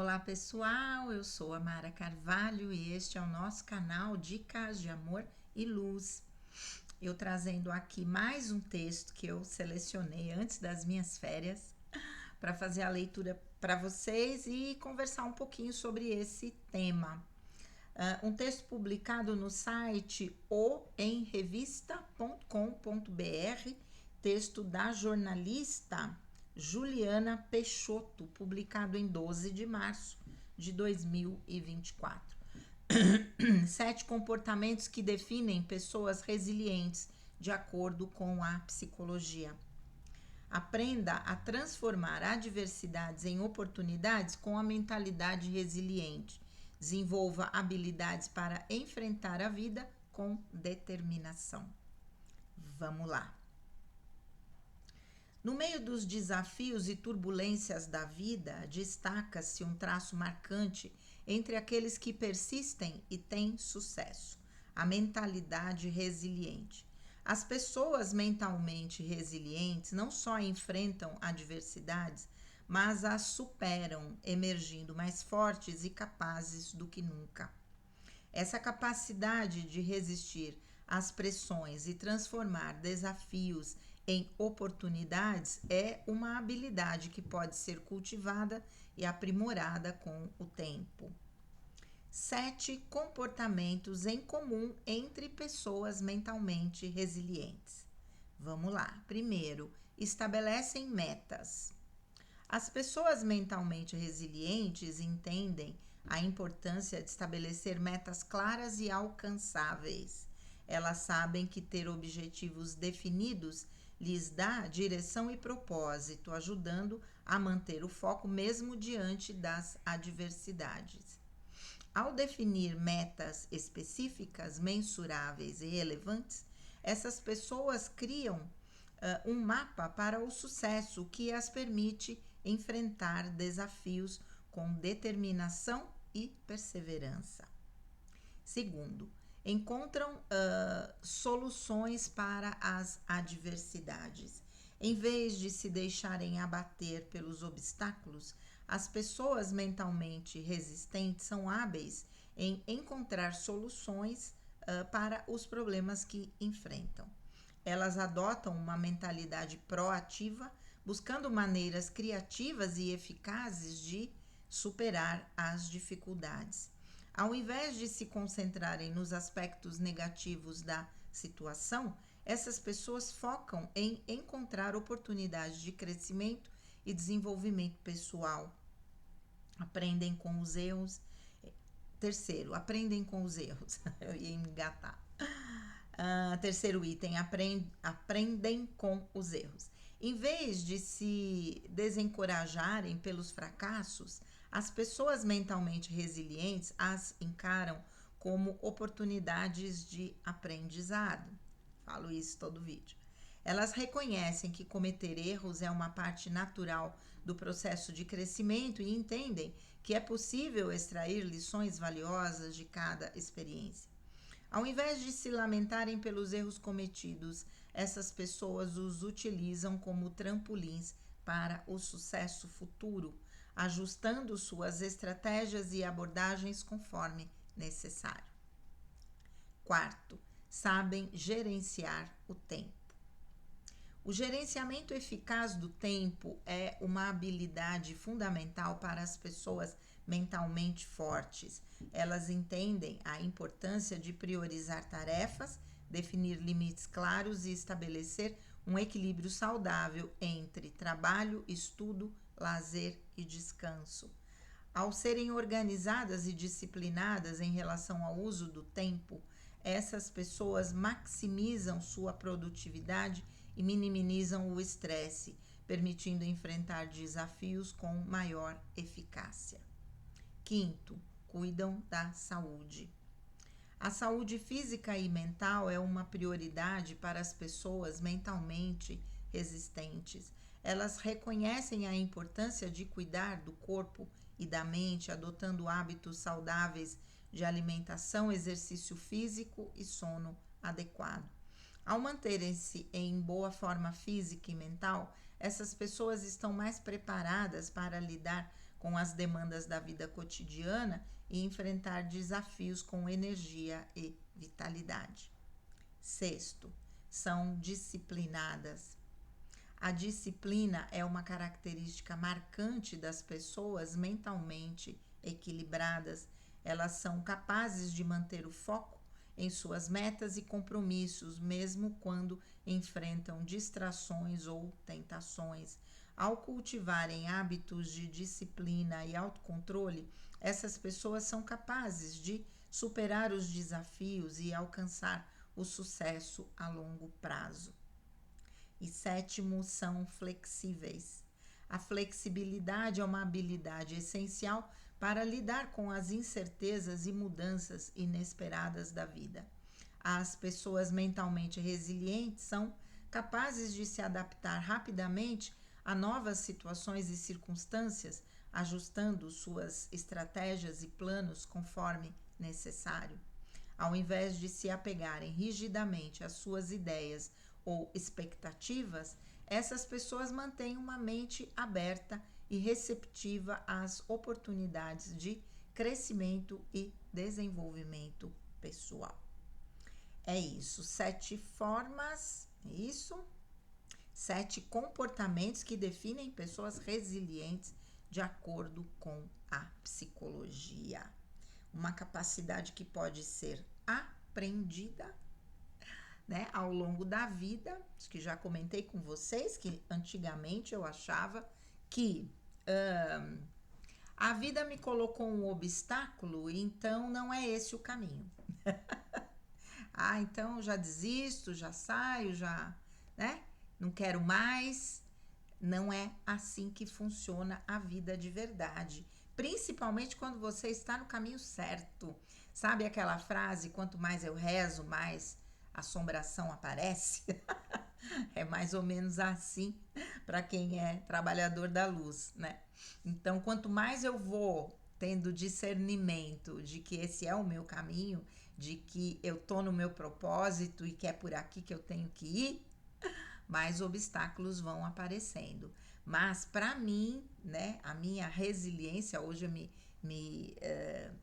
Olá pessoal, eu sou a Mara Carvalho e este é o nosso canal Dicas de Amor e Luz. Eu trazendo aqui mais um texto que eu selecionei antes das minhas férias para fazer a leitura para vocês e conversar um pouquinho sobre esse tema. Um texto publicado no site oemrevista.com.br, texto da jornalista Juliana Peixoto, publicado em 12 de março de 2024. 7 comportamentos que definem pessoas resilientes, de acordo com a psicologia. Aprenda a transformar adversidades em oportunidades com a mentalidade resiliente. Desenvolva habilidades para enfrentar a vida com determinação. Vamos lá. No meio dos desafios e turbulências da vida, destaca-se um traço marcante entre aqueles que persistem e têm sucesso: a mentalidade resiliente. As pessoas mentalmente resilientes não só enfrentam adversidades, mas as superam, emergindo mais fortes e capazes do que nunca. Essa capacidade de resistir às pressões e transformar desafios em oportunidades é uma habilidade que pode ser cultivada e aprimorada com o tempo. 7 comportamentos em comum entre pessoas mentalmente resilientes. Vamos lá. Primeiro, estabelecem metas. As pessoas mentalmente resilientes entendem a importância de estabelecer metas claras e alcançáveis. Elas sabem que ter objetivos definidos lhes dá direção e propósito, ajudando a manter o foco mesmo diante das adversidades. Ao definir metas específicas, mensuráveis e relevantes, essas pessoas criam um mapa para o sucesso que as permite enfrentar desafios com determinação e perseverança. Segundo, encontram soluções para as adversidades. Em vez de se deixarem abater pelos obstáculos, as pessoas mentalmente resistentes são hábeis em encontrar soluções para os problemas que enfrentam. Elas adotam uma mentalidade proativa, buscando maneiras criativas e eficazes de superar as dificuldades. Ao invés de se concentrarem nos aspectos negativos da situação, essas pessoas focam em encontrar oportunidades de crescimento e desenvolvimento pessoal. Aprendem com os erros. Terceiro, aprendem com os erros. Eu ia engatar. Terceiro item, aprendem com os erros. Em vez de se desencorajarem pelos fracassos, as pessoas mentalmente resilientes as encaram como oportunidades de aprendizado. Falo isso todo vídeo. Elas reconhecem que cometer erros é uma parte natural do processo de crescimento e entendem que é possível extrair lições valiosas de cada experiência. Ao invés de se lamentarem pelos erros cometidos, essas pessoas os utilizam como trampolins para o sucesso futuro, ajustando suas estratégias e abordagens conforme necessário. Quarto, sabem gerenciar o tempo. O gerenciamento eficaz do tempo é uma habilidade fundamental para as pessoas mentalmente fortes. Elas entendem a importância de priorizar tarefas, definir limites claros e estabelecer um equilíbrio saudável entre trabalho, estudo, lazer e descanso. Ao serem organizadas e disciplinadas em relação ao uso do tempo, essas pessoas maximizam sua produtividade e minimizam o estresse, permitindo enfrentar desafios com maior eficácia. Quinto, cuidam da saúde. A saúde física e mental é uma prioridade para as pessoas mentalmente resistentes. Elas reconhecem a importância de cuidar do corpo e da mente, adotando hábitos saudáveis de alimentação, exercício físico e sono adequado. Ao manterem-se em boa forma física e mental, essas pessoas estão mais preparadas para lidar com as demandas da vida cotidiana e enfrentar desafios com energia e vitalidade. Sexto, são disciplinadas. A disciplina é uma característica marcante das pessoas mentalmente equilibradas. Elas são capazes de manter o foco em suas metas e compromissos, mesmo quando enfrentam distrações ou tentações. Ao cultivarem hábitos de disciplina e autocontrole, essas pessoas são capazes de superar os desafios e alcançar o sucesso a longo prazo. E sétimo, são flexíveis. A flexibilidade é uma habilidade essencial para lidar com as incertezas e mudanças inesperadas da vida. As pessoas mentalmente resilientes são capazes de se adaptar rapidamente a novas situações e circunstâncias, ajustando suas estratégias e planos conforme necessário. Ao invés de se apegarem rigidamente às suas ideias ou expectativas, essas pessoas mantêm uma mente aberta e receptiva às oportunidades de crescimento e desenvolvimento pessoal. É isso, 7 formas, é isso? 7 comportamentos que definem pessoas resilientes de acordo com a psicologia. Uma capacidade que pode ser aprendida, né, ao longo da vida. Acho que já comentei com vocês que antigamente eu achava que a vida me colocou um obstáculo, então não é esse o caminho. Então já desisto, já saio, já, né? Não quero mais. Não é assim que funciona a vida de verdade. Principalmente quando você está no caminho certo. Sabe aquela frase, quanto mais eu rezo, mais assombração aparece? É mais ou menos assim para quem é trabalhador da luz, né? Então, quanto mais eu vou tendo discernimento de que esse é o meu caminho, de que eu tô no meu propósito e que é por aqui que eu tenho que ir, mais obstáculos vão aparecendo. Mas para mim, né, a minha resiliência, hoje eu me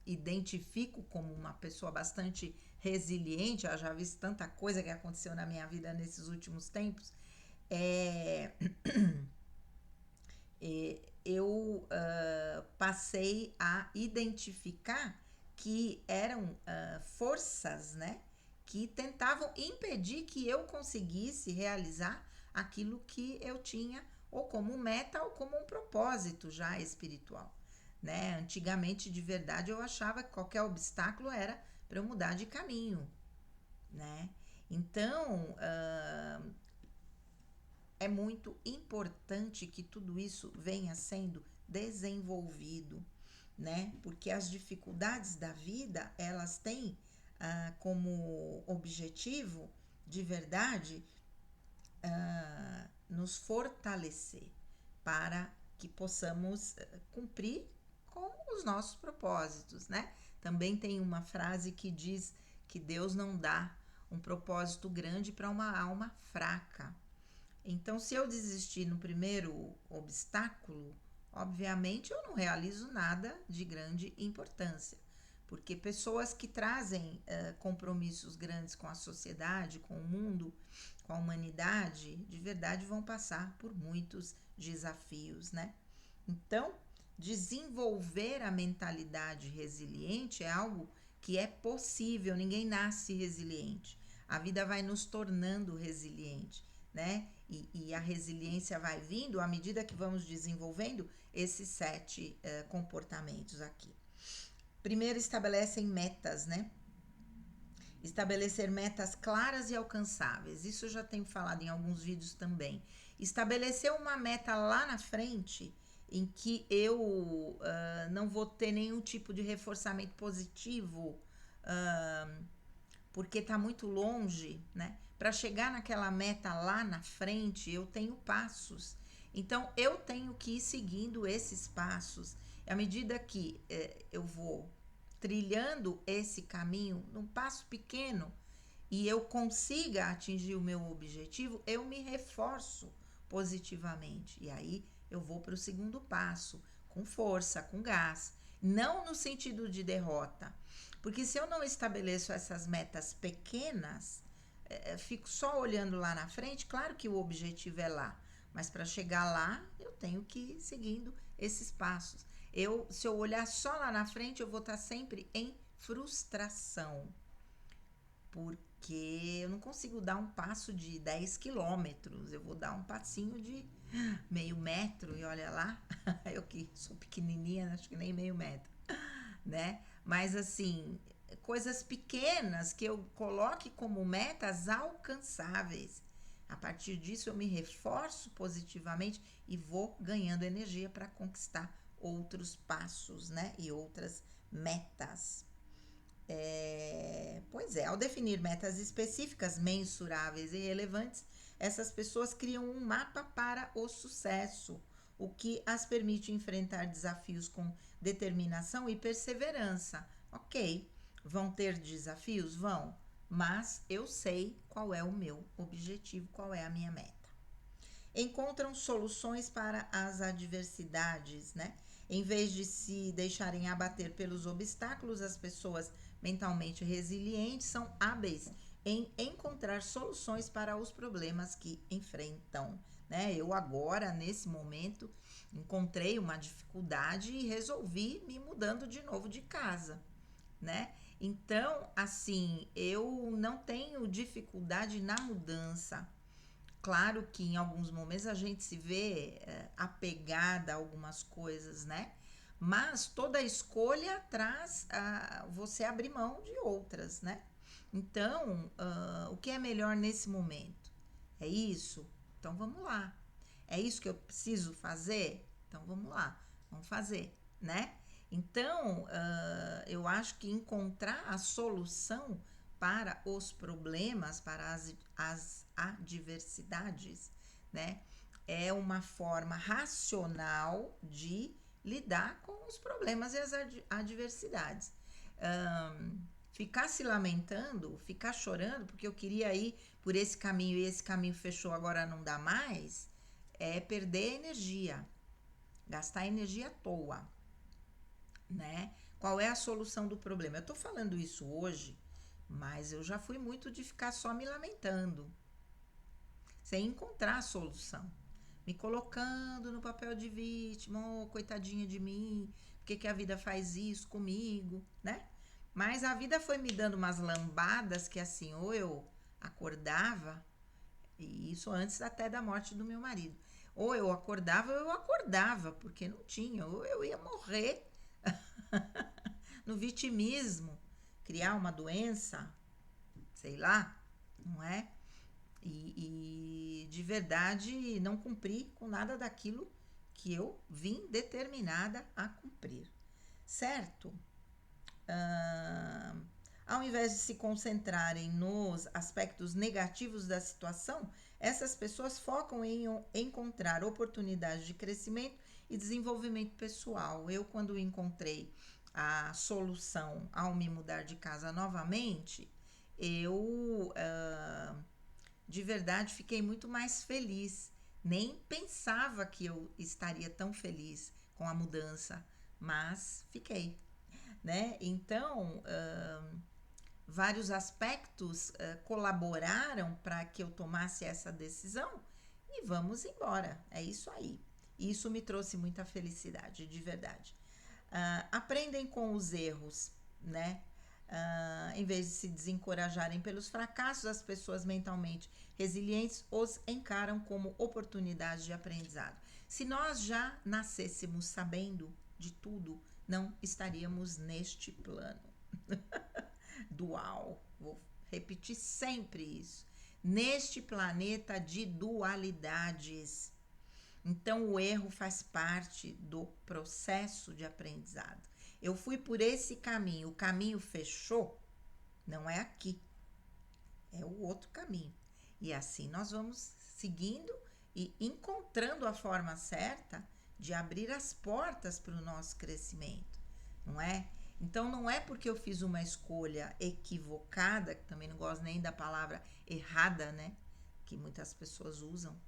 identifico como uma pessoa bastante resiliente. Eu já vi tanta coisa que aconteceu na minha vida nesses últimos tempos. Eu passei a identificar que eram forças, né, que tentavam impedir que eu conseguisse realizar aquilo que eu tinha ou como meta ou como um propósito já espiritual, né? Antigamente, de verdade, eu achava que qualquer obstáculo era para eu mudar de caminho, né? Então, é muito importante que tudo isso venha sendo desenvolvido, né? Porque as dificuldades da vida, elas têm como objetivo, de verdade, nos fortalecer para que possamos cumprir com os nossos propósitos, né? Também tem uma frase que diz que Deus não dá um propósito grande para uma alma fraca. Então, se eu desistir no primeiro obstáculo, obviamente eu não realizo nada de grande importância, porque pessoas que trazem compromissos grandes com a sociedade, com o mundo, com a humanidade, de verdade vão passar por muitos desafios, né? Então, desenvolver a mentalidade resiliente é algo que é possível, ninguém nasce resiliente. A vida vai nos tornando resiliente, né? E a resiliência vai vindo à medida que vamos desenvolvendo esses 7 comportamentos aqui. Primeiro, estabelecem metas, né? Estabelecer metas claras e alcançáveis. Isso eu já tenho falado em alguns vídeos também. Estabelecer uma meta lá na frente em que eu não vou ter nenhum tipo de reforçamento positivo, porque está muito longe, né? Para chegar naquela meta lá na frente, eu tenho passos. Então, eu tenho que ir seguindo esses passos. À medida que eu vou trilhando esse caminho num passo pequeno e eu consiga atingir o meu objetivo, eu me reforço positivamente. E aí eu vou para o segundo passo, com força, com gás, não no sentido de derrota. Porque se eu não estabeleço essas metas pequenas, fico só olhando lá na frente, claro que o objetivo é lá, mas para chegar lá, eu tenho que ir seguindo esses passos. Se eu olhar só lá na frente, eu vou estar sempre em frustração, porque eu não consigo dar um passo de 10 quilômetros, eu vou dar um passinho de meio metro, e olha lá, eu que sou pequenininha, acho que nem meio metro, né? Mas assim, coisas pequenas que eu coloque como metas alcançáveis. A partir disso, eu me reforço positivamente e vou ganhando energia para conquistar outros passos, né? E outras metas. Pois é, ao definir metas específicas, mensuráveis e relevantes, essas pessoas criam um mapa para o sucesso, o que as permite enfrentar desafios com determinação e perseverança. Ok, vão ter desafios? Vão, mas eu sei qual é o meu objetivo, qual é a minha meta. Encontram soluções para as adversidades, né? Em vez de se deixarem abater pelos obstáculos, as pessoas mentalmente resilientes são hábeis em encontrar soluções para os problemas que enfrentam, né? Eu agora, nesse momento, encontrei uma dificuldade e resolvi me mudando de novo de casa, né? Então, assim, eu não tenho dificuldade na mudança. Claro que em alguns momentos a gente se vê apegada a algumas coisas, né? Mas toda escolha traz você abrir mão de outras, né? Então, o que é melhor nesse momento? É isso? Então vamos lá. É isso que eu preciso fazer? Então vamos lá, vamos fazer, né? Então, eu acho que encontrar a solução para os problemas, para as adversidades, né? É uma forma racional de lidar com os problemas e as adversidades. Ficar se lamentando, ficar chorando, porque eu queria ir por esse caminho e esse caminho fechou, agora não dá mais, é perder energia, gastar energia à toa, né? Qual é a solução do problema? Eu tô falando isso hoje, mas eu já fui muito de ficar só me lamentando, sem encontrar a solução. Me colocando no papel de vítima, oh, coitadinha de mim, por que a vida faz isso comigo, né? Mas a vida foi me dando umas lambadas que assim, ou eu acordava, e isso antes até da morte do meu marido, ou eu acordava, porque não tinha, ou eu ia morrer no vitimismo, criar uma doença, sei lá, não é? E de verdade não cumpri com nada daquilo que eu vim determinada a cumprir, certo? Ao invés de se concentrarem nos aspectos negativos da situação, essas pessoas focam em encontrar oportunidades de crescimento e desenvolvimento pessoal. Eu, quando encontrei a solução ao me mudar de casa novamente, eu de verdade fiquei muito mais feliz. Nem pensava que eu estaria tão feliz com a mudança, mas fiquei, né? Então, vários aspectos colaboraram para que eu tomasse essa decisão e vamos embora. É isso aí. Isso me trouxe muita felicidade, de verdade. Aprendem com os erros, né? Em vez de se desencorajarem pelos fracassos, as pessoas mentalmente resilientes os encaram como oportunidades de aprendizado. Se nós já nascêssemos sabendo de tudo, não estaríamos neste plano dual. Vou repetir sempre isso. Neste planeta de dualidades. Então, o erro faz parte do processo de aprendizado. Eu fui por esse caminho, o caminho fechou, não é aqui, é o outro caminho. E assim nós vamos seguindo e encontrando a forma certa de abrir as portas para o nosso crescimento, não é? Então não é porque eu fiz uma escolha equivocada, que também não gosto nem da palavra errada, né? Que muitas pessoas usam,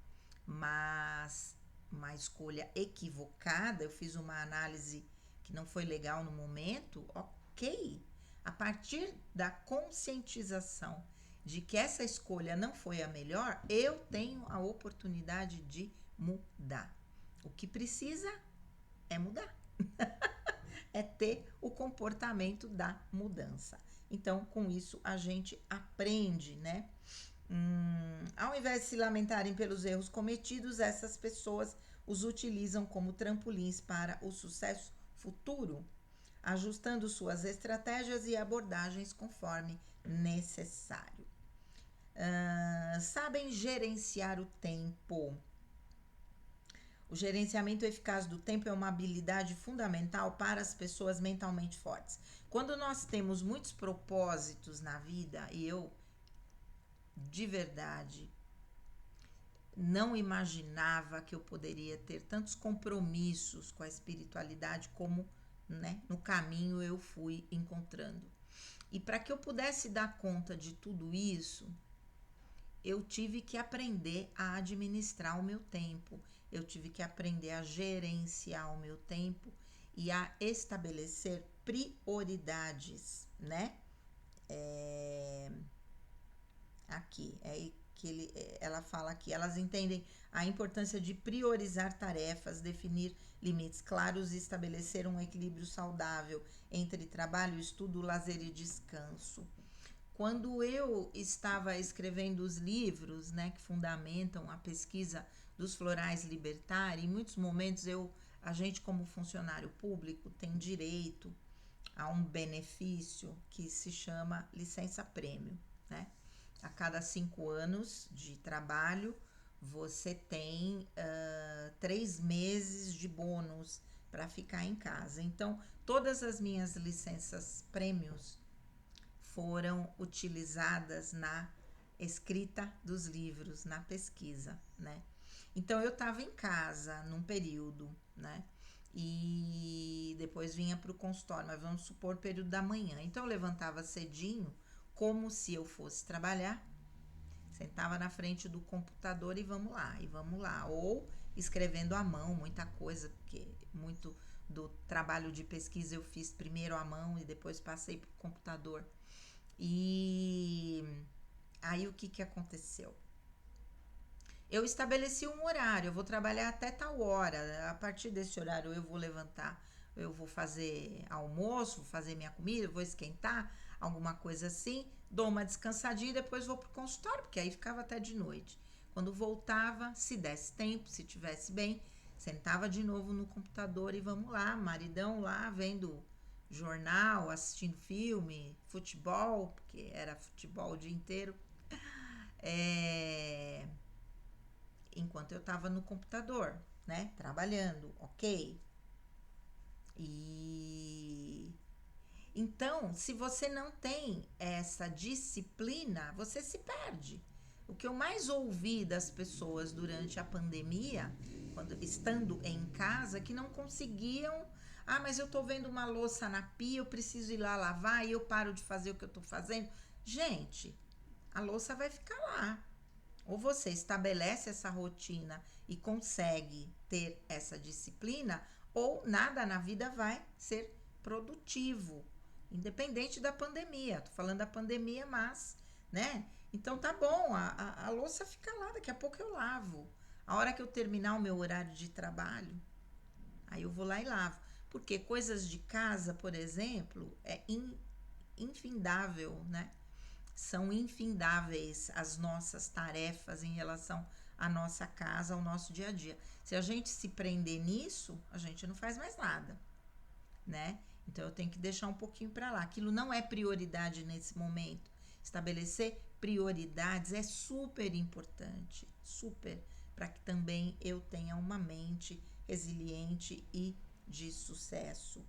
mas uma escolha equivocada, eu fiz uma análise que não foi legal no momento, ok. A partir da conscientização de que essa escolha não foi a melhor, eu tenho a oportunidade de mudar. O que precisa é mudar. É ter o comportamento da mudança. Então, com isso, a gente aprende, né? Ao invés de se lamentarem pelos erros cometidos, essas pessoas os utilizam como trampolins para o sucesso futuro, ajustando suas estratégias e abordagens conforme necessário. Sabem gerenciar o tempo. O gerenciamento eficaz do tempo é uma habilidade fundamental para as pessoas mentalmente fortes. Quando nós temos muitos propósitos na vida, e eu, de verdade, não imaginava que eu poderia ter tantos compromissos com a espiritualidade como, né, no caminho eu fui encontrando. E para que eu pudesse dar conta de tudo isso, eu tive que aprender a administrar o meu tempo, eu tive que aprender a gerenciar o meu tempo e a estabelecer prioridades, né? Aqui, ela fala aqui, elas entendem a importância de priorizar tarefas, definir limites claros e estabelecer um equilíbrio saudável entre trabalho, estudo, lazer e descanso. Quando eu estava escrevendo os livros, né, que fundamentam a pesquisa dos florais libertários, em muitos momentos a gente como funcionário público tem direito a um benefício que se chama licença-prêmio, né? A cada 5 anos de trabalho, você tem 3 meses de bônus para ficar em casa. Então, todas as minhas licenças prêmios foram utilizadas na escrita dos livros, na pesquisa, né? Então, eu estava em casa num período, né? E depois vinha para o consultório, mas vamos supor período da manhã. Então, eu levantava cedinho, como se eu fosse trabalhar, sentava na frente do computador e vamos lá. Ou escrevendo à mão, muita coisa, porque muito do trabalho de pesquisa eu fiz primeiro à mão e depois passei para o computador. E aí o que aconteceu? Eu estabeleci um horário, eu vou trabalhar até tal hora. A partir desse horário eu vou levantar, eu vou fazer almoço, vou fazer minha comida, vou esquentar, alguma coisa assim, dou uma descansadinha e depois vou pro consultório, porque aí ficava até de noite. Quando voltava, se desse tempo, se tivesse bem, sentava de novo no computador e vamos lá, maridão lá vendo jornal, assistindo filme, futebol, porque era futebol o dia inteiro. Enquanto eu estava no computador, né, trabalhando, ok? E então, se você não tem essa disciplina, você se perde. O que eu mais ouvi das pessoas durante a pandemia, quando estando em casa, que não conseguiam. Ah, mas eu tô vendo uma louça na pia, eu preciso ir lá lavar e eu paro de fazer o que eu tô fazendo. Gente, a louça vai ficar lá. Ou você estabelece essa rotina e consegue ter essa disciplina, ou nada na vida vai ser produtivo, independente da pandemia. Tô falando da pandemia, mas, né? Então tá bom, a louça fica lá, daqui a pouco eu lavo. A hora que eu terminar o meu horário de trabalho, aí eu vou lá e lavo. Porque coisas de casa, por exemplo, é infindável, né? São infindáveis as nossas tarefas em relação à nossa casa, ao nosso dia a dia. Se a gente se prender nisso, a gente não faz mais nada, né? Então eu tenho que deixar um pouquinho para lá. Aquilo não é prioridade nesse momento. Estabelecer prioridades é super importante, super, para que também eu tenha uma mente resiliente e de sucesso.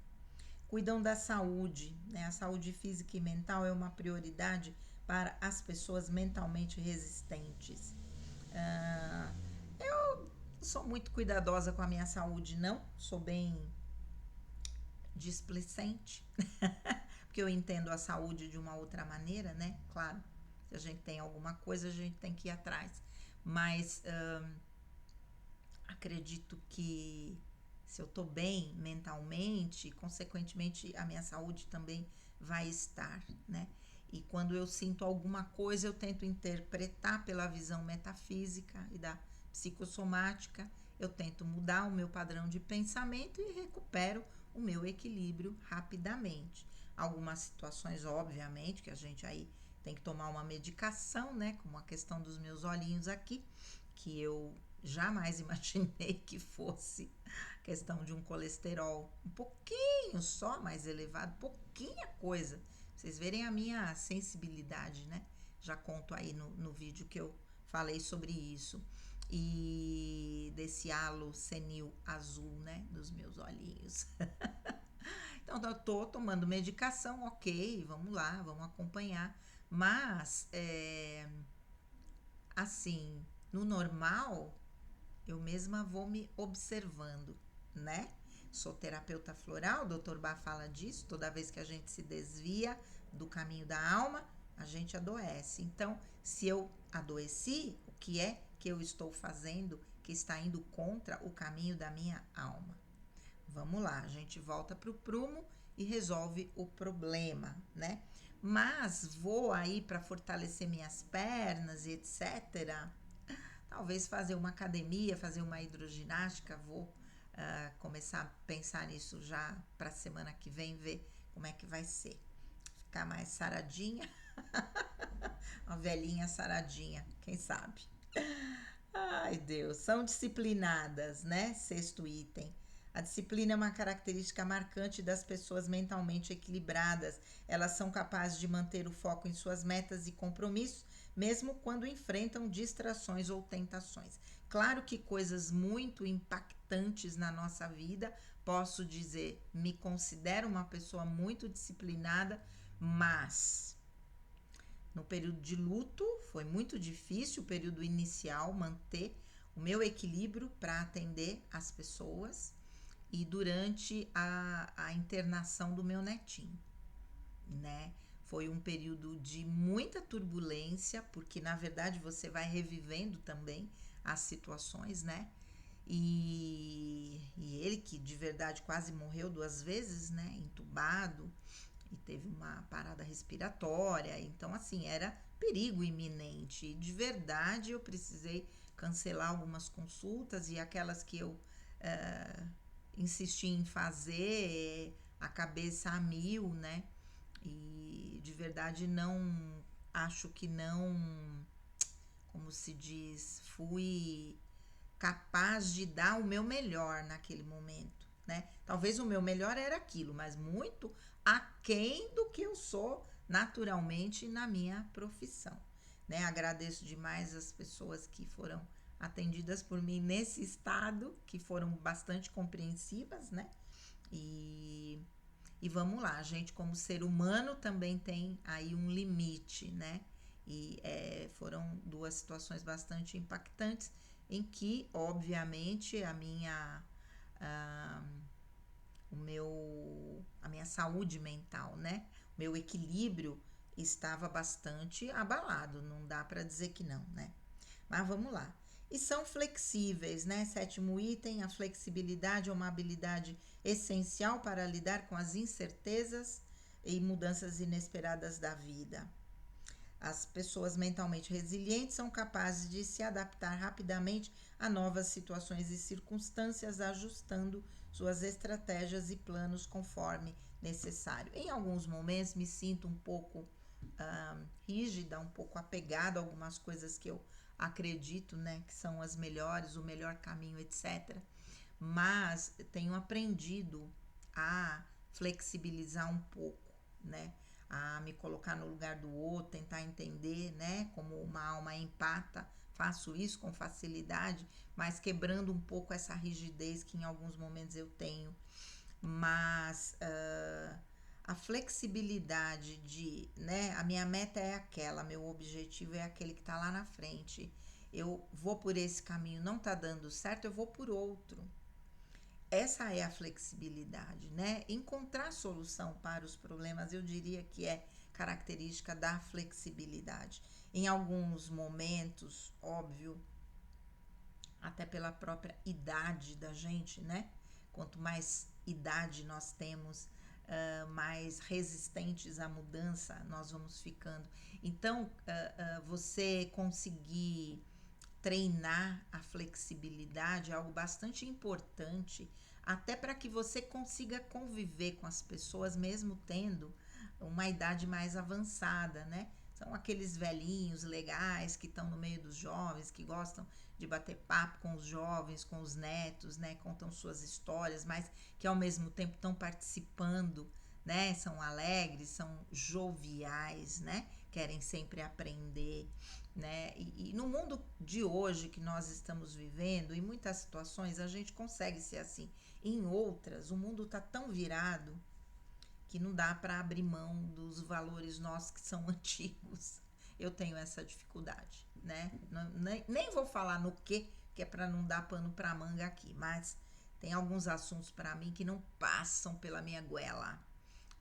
Cuidam da saúde, né? A saúde física e mental é uma prioridade para as pessoas mentalmente resistentes. Eu sou muito cuidadosa com a minha saúde, não? Sou bem displicente, porque eu entendo a saúde de uma outra maneira, né? Claro, se a gente tem alguma coisa, a gente tem que ir atrás. Mas acredito que se eu tô bem mentalmente, consequentemente a minha saúde também vai estar, né? E quando eu sinto alguma coisa, eu tento interpretar pela visão metafísica e da psicossomática, eu tento mudar o meu padrão de pensamento e recupero o meu equilíbrio rapidamente. Algumas situações, obviamente, que a gente aí tem que tomar uma medicação, né? Como a questão dos meus olhinhos aqui, que eu jamais imaginei que fosse questão de um colesterol um pouquinho só mais elevado, pouquinha coisa. Vocês verem a minha sensibilidade, né? Já conto aí no vídeo que eu falei sobre isso. E desse halo senil azul, né? Dos meus olhinhos. Então, eu tô tomando medicação, ok, vamos lá, vamos acompanhar. Mas, assim, no normal, eu mesma vou me observando, né? Sou terapeuta floral, o Dr. Bá fala disso, toda vez que a gente se desvia do caminho da alma, a gente adoece. Então, se eu adoeci, o que é que eu estou fazendo que está indo contra o caminho da minha alma? Vamos lá, a gente volta para o prumo e resolve o problema, né? Mas vou aí para fortalecer minhas pernas e etc. Talvez fazer uma academia, fazer uma hidroginástica, vou começar a pensar nisso já para a semana que vem, ver como é que vai ser. Ficar mais saradinha, uma velhinha saradinha, quem sabe? Ai, Deus, são disciplinadas, né? Sexto item. A disciplina é uma característica marcante das pessoas mentalmente equilibradas. Elas são capazes de manter o foco em suas metas e compromissos, mesmo quando enfrentam distrações ou tentações. Claro que coisas muito impactantes na nossa vida, posso dizer, me considero uma pessoa muito disciplinada, mas no período de luto, foi muito difícil o período inicial manter o meu equilíbrio para atender as pessoas e durante a internação do meu netinho, né? Foi um período de muita turbulência, porque na verdade você vai revivendo também as situações, né? E ele que de verdade quase morreu 2 vezes, né? Entubado, e teve uma parada respiratória, então assim, era perigo iminente. E de verdade eu precisei cancelar algumas consultas e aquelas que eu insisti em fazer, a cabeça a mil, né? E de verdade não acho que não, como se diz, fui capaz de dar o meu melhor naquele momento, né? Talvez o meu melhor era aquilo, mas muito aquém do que eu sou naturalmente na minha profissão, né? Agradeço demais as pessoas que foram atendidas por mim nesse estado, que foram bastante compreensivas, né? E, e vamos lá, a gente como ser humano também tem aí um limite, né? E foram 2 situações bastante impactantes em que, obviamente, ah, a minha saúde mental, né? O meu equilíbrio estava bastante abalado, não dá para dizer que não, né? Mas vamos lá. E são flexíveis, né? Sétimo item, a flexibilidade é uma habilidade essencial para lidar com as incertezas e mudanças inesperadas da vida. As pessoas mentalmente resilientes são capazes de se adaptar rapidamente a novas situações e circunstâncias, ajustando suas estratégias e planos conforme necessário. Em alguns momentos me sinto um pouco rígida, um pouco apegada a algumas coisas que eu acredito, né, que são as melhores, o melhor caminho, etc. Mas tenho aprendido a flexibilizar um pouco, né? A me colocar no lugar do outro, tentar entender, né? Como uma alma empata, faço isso com facilidade, mas quebrando um pouco essa rigidez que em alguns momentos eu tenho. Mas a flexibilidade de, né? A minha meta é aquela, meu objetivo é aquele que está lá na frente. Eu vou por esse caminho, não está dando certo, eu vou por outro. Essa é a flexibilidade, né? Encontrar solução para os problemas, eu diria que é característica da flexibilidade. Em alguns momentos, óbvio, até pela própria idade da gente, né? Quanto mais idade nós temos, mais resistentes à mudança nós vamos ficando. Então, você conseguir treinar a flexibilidade é algo bastante importante, até para que você consiga conviver com as pessoas, mesmo tendo uma idade mais avançada, né? São aqueles velhinhos legais que estão no meio dos jovens, que gostam de bater papo com os jovens, com os netos, né? Contam suas histórias, mas que ao mesmo tempo estão participando, né? São alegres, são joviais, né? Querem sempre aprender, né? E no mundo de hoje que nós estamos vivendo, em muitas situações a gente consegue ser assim. Em outras, o mundo está tão virado que não dá para abrir mão dos valores nossos que são antigos. Eu tenho essa dificuldade, né? Nem vou falar no que é para não dar pano para manga aqui, mas tem alguns assuntos para mim que não passam pela minha goela.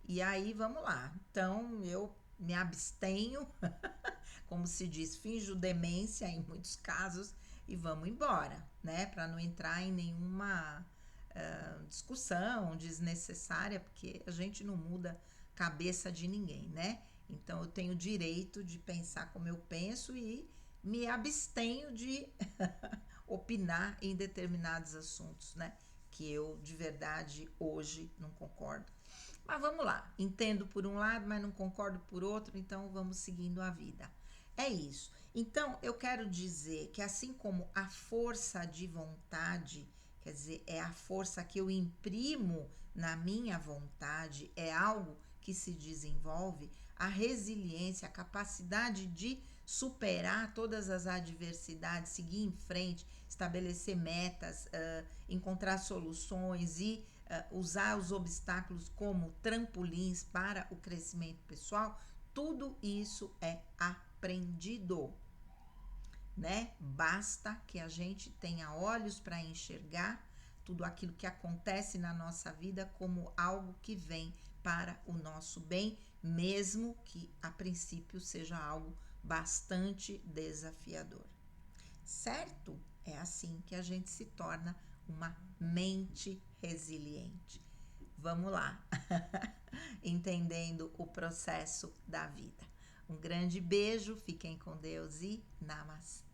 E aí, vamos lá. Então, eu me abstenho, como se diz, finjo demência em muitos casos e vamos embora, né? Para não entrar em nenhuma discussão desnecessária, porque a gente não muda cabeça de ninguém, né? Então eu tenho o direito de pensar como eu penso e me abstenho de opinar em determinados assuntos, né? Que eu de verdade hoje não concordo. Mas vamos lá, entendo por um lado, mas não concordo por outro, então vamos seguindo a vida. É isso. Então, eu quero dizer que assim como a força de vontade, quer dizer, é a força que eu imprimo na minha vontade, é algo que se desenvolve, a resiliência, a capacidade de superar todas as adversidades, seguir em frente, estabelecer metas, encontrar soluções e usar os obstáculos como trampolins para o crescimento pessoal, tudo isso é aprendido, né? Basta que a gente tenha olhos para enxergar tudo aquilo que acontece na nossa vida como algo que vem para o nosso bem, mesmo que a princípio seja algo bastante desafiador. Certo? É assim que a gente se torna uma mente resiliente. Vamos lá, entendendo o processo da vida. Um grande beijo, fiquem com Deus e namastê.